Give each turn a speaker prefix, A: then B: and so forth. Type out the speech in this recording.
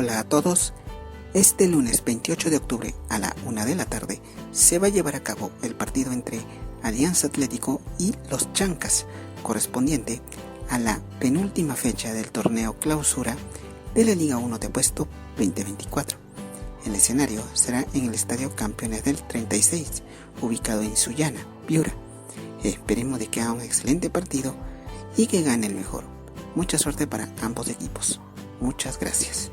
A: Hola a todos. Este lunes 28 de octubre a la 1 de la tarde se va a llevar a cabo el partido entre Alianza Atlético y los Chancas, correspondiente a la penúltima fecha del torneo clausura de la Liga 1 de Apuesto 2024. El escenario será en el Estadio Campeones del 36, ubicado en Sullana, Piura. Esperemos de que haga un excelente partido y que gane el mejor. Mucha suerte para ambos equipos. Muchas gracias.